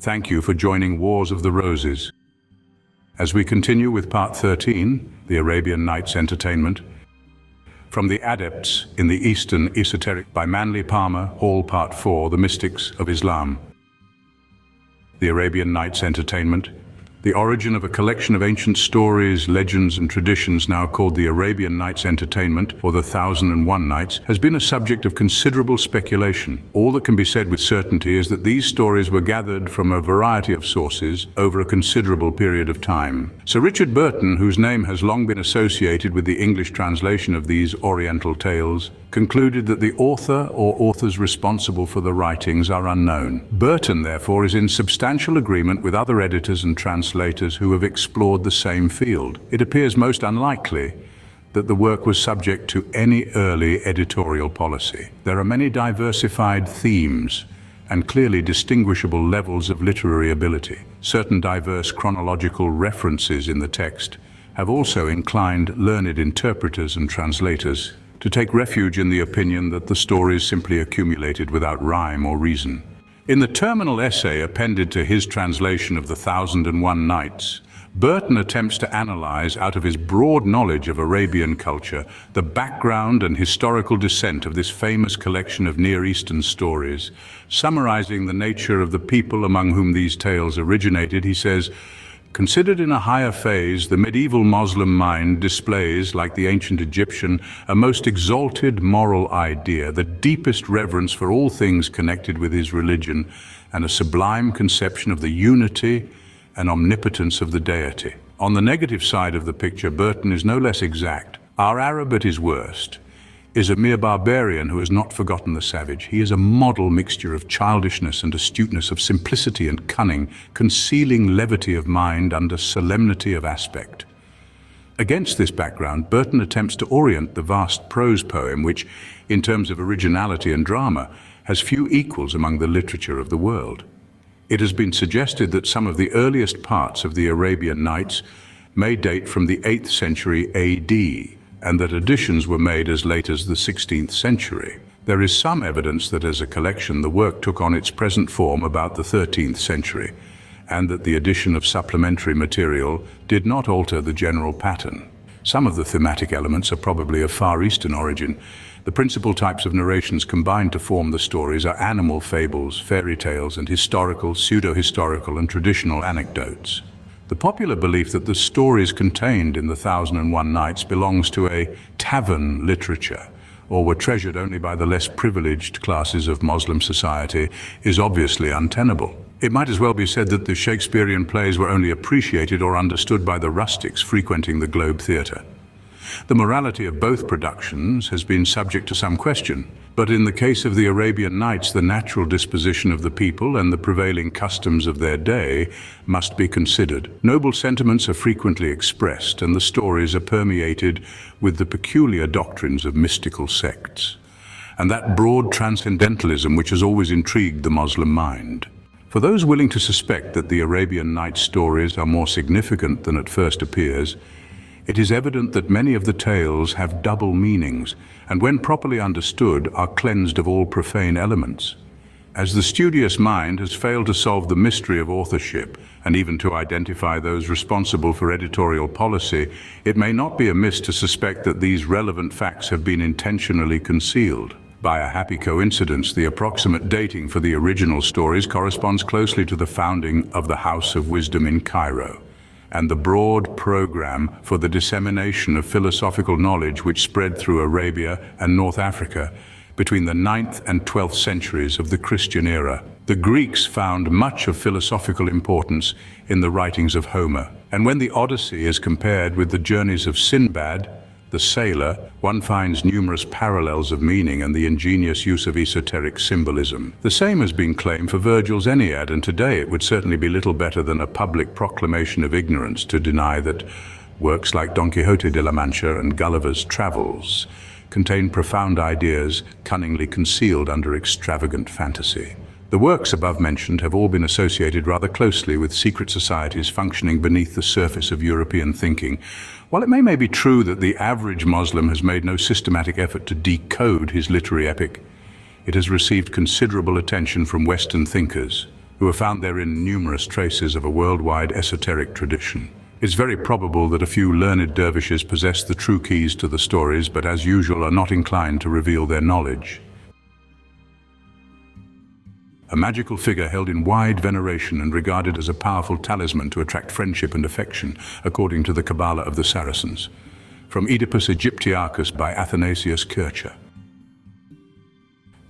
Thank you for joining Wars of the Roses. As we continue with Part 13, the Arabian Nights Entertainment, from the Adepts in the Eastern Esoteric by Manly Palmer, Hall Part 4, The Mystics of Islam. The Arabian Nights Entertainment, the origin of a collection of ancient stories, legends and traditions now called the Arabian Nights Entertainment, or the 1001 Nights, has been a subject of considerable speculation. All that can be said with certainty is that these stories were gathered from a variety of sources over a considerable period of time. Sir Richard Burton, whose name has long been associated with the English translation of these Oriental tales, concluded that the author or authors responsible for the writings are unknown. Burton, therefore, is in substantial agreement with other editors and translators who have explored the same field. It appears most unlikely that the work was subject to any early editorial policy. There are many diversified themes and clearly distinguishable levels of literary ability. Certain diverse chronological references in the text have also inclined learned interpreters and translators to take refuge in the opinion that the stories simply accumulated without rhyme or reason. In the terminal essay appended to his translation of the 1001 Nights, Burton attempts to analyze, out of his broad knowledge of Arabian culture, the background and historical descent of this famous collection of Near Eastern stories. Summarizing the nature of the people among whom these tales originated, he says, "Considered in a higher phase, the medieval Muslim mind displays, like the ancient Egyptian, a most exalted moral idea, the deepest reverence for all things connected with his religion, and a sublime conception of the unity and omnipotence of the deity." On the negative side of the picture, Burton is no less exact. Our Arab at his worst is a mere barbarian who has not forgotten the savage. He is a model mixture of childishness and astuteness, of simplicity and cunning, concealing levity of mind under solemnity of aspect. Against this background, Burton attempts to orient the vast prose poem which, in terms of originality and drama, has few equals among the literature of the world. It has been suggested that some of the earliest parts of the Arabian Nights may date from the 8th century AD, and that additions were made as late as the 16th century. There is some evidence that as a collection the work took on its present form about the 13th century, and that the addition of supplementary material did not alter the general pattern. Some of the thematic elements are probably of Far Eastern origin. The principal types of narrations combined to form the stories are animal fables, fairy tales, and historical, pseudo-historical, and traditional anecdotes. The popular belief that the stories contained in the 1001 Nights belongs to a tavern literature, or were treasured only by the less privileged classes of Muslim society, is obviously untenable. It might as well be said that the Shakespearean plays were only appreciated or understood by the rustics frequenting the Globe Theatre. The morality of both productions has been subject to some question, but in the case of the Arabian Nights, the natural disposition of the people and the prevailing customs of their day must be considered. Noble sentiments are frequently expressed, and the stories are permeated with the peculiar doctrines of mystical sects, and that broad transcendentalism which has always intrigued the Muslim mind. For those willing to suspect that the Arabian Nights stories are more significant than at first appears, it is evident that many of the tales have double meanings, and when properly understood are cleansed of all profane elements. As the studious mind has failed to solve the mystery of authorship, and even to identify those responsible for editorial policy, it may not be amiss to suspect that these relevant facts have been intentionally concealed. By a happy coincidence, the approximate dating for the original stories corresponds closely to the founding of the House of Wisdom in Cairo, and the broad program for the dissemination of philosophical knowledge which spread through Arabia and North Africa between the 9th and 12th centuries of the Christian era. The Greeks found much of philosophical importance in the writings of Homer, and when the Odyssey is compared with the journeys of Sinbad, the sailor, one finds numerous parallels of meaning and the ingenious use of esoteric symbolism. The same has been claimed for Virgil's Aeneid, and today it would certainly be little better than a public proclamation of ignorance to deny that works like Don Quixote de la Mancha and Gulliver's Travels contain profound ideas cunningly concealed under extravagant fantasy. The works above mentioned have all been associated rather closely with secret societies functioning beneath the surface of European thinking. While it may be true that the average Muslim has made no systematic effort to decode his literary epic, it has received considerable attention from Western thinkers, who have found therein numerous traces of a worldwide esoteric tradition. It's very probable that a few learned dervishes possess the true keys to the stories, but as usual are not inclined to reveal their knowledge. A magical figure held in wide veneration and regarded as a powerful talisman to attract friendship and affection, according to the Kabbalah of the Saracens. From Oedipus Egyptiacus by Athanasius Kircher.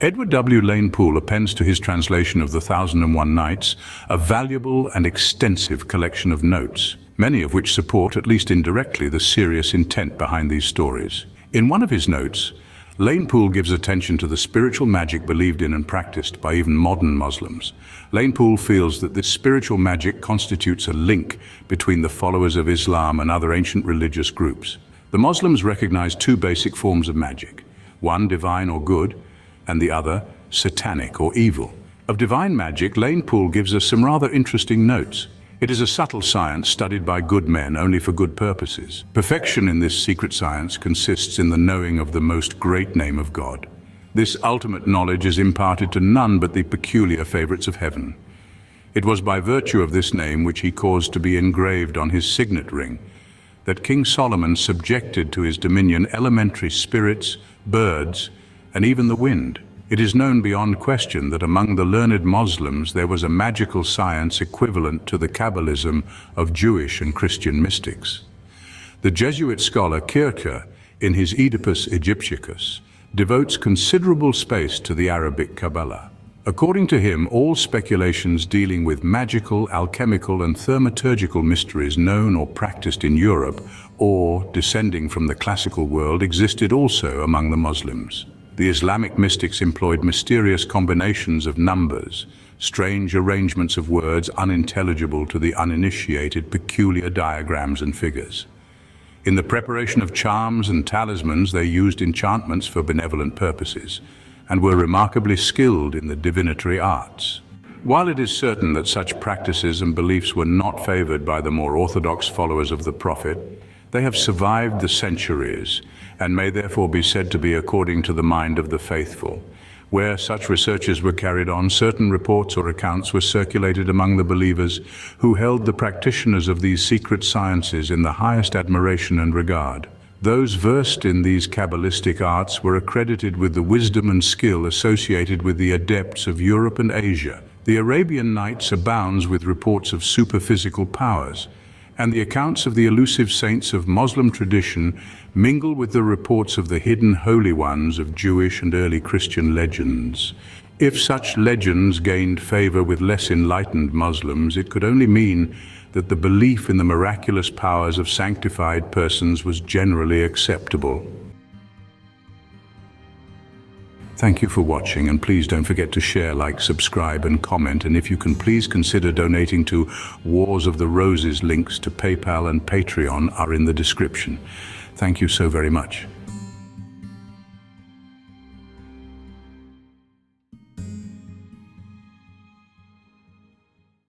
Edward W. Lane Poole appends to his translation of the 1001 Nights a valuable and extensive collection of notes, many of which support, at least indirectly, the serious intent behind these stories. In one of his notes, Lane Poole gives attention to the spiritual magic believed in and practiced by even modern Muslims. Lane Poole feels that this spiritual magic constitutes a link between the followers of Islam and other ancient religious groups. The Muslims recognize two basic forms of magic, one divine or good, and the other satanic or evil. Of divine magic, Lane Poole gives us some rather interesting notes. It is a subtle science studied by good men only for good purposes. Perfection in this secret science consists in the knowing of the most great name of God. This ultimate knowledge is imparted to none but the peculiar favorites of heaven. It was by virtue of this name, which he caused to be engraved on his signet ring, that King Solomon subjected to his dominion elementary spirits, birds, and even the wind. It is known beyond question that among the learned Muslims there was a magical science equivalent to the Kabbalism of Jewish and Christian mystics. The Jesuit scholar Kircher, in his Oedipus Egyptiacus, devotes considerable space to the Arabic Kabbalah. According to him, all speculations dealing with magical, alchemical, and thaumaturgical mysteries known or practiced in Europe, or descending from the classical world, existed also among the Muslims. The Islamic mystics employed mysterious combinations of numbers, strange arrangements of words unintelligible to the uninitiated, peculiar diagrams and figures. In the preparation of charms and talismans, they used enchantments for benevolent purposes, and were remarkably skilled in the divinatory arts. While it is certain that such practices and beliefs were not favored by the more orthodox followers of the Prophet, they have survived the centuries and may therefore be said to be according to the mind of the faithful. Where such researches were carried on, certain reports or accounts were circulated among the believers who held the practitioners of these secret sciences in the highest admiration and regard. Those versed in these Kabbalistic arts were accredited with the wisdom and skill associated with the adepts of Europe and Asia. The Arabian Nights abounds with reports of superphysical powers, and the accounts of the elusive saints of Muslim tradition mingle with the reports of the hidden holy ones of Jewish and early Christian legends. If such legends gained favor with less enlightened Muslims, it could only mean that the belief in the miraculous powers of sanctified persons was generally acceptable. Thank you for watching, and please don't forget to share, like, subscribe and comment, and if you can, please consider donating to Wars of the Roses. Links to PayPal and Patreon are in the description. Thank you so very much.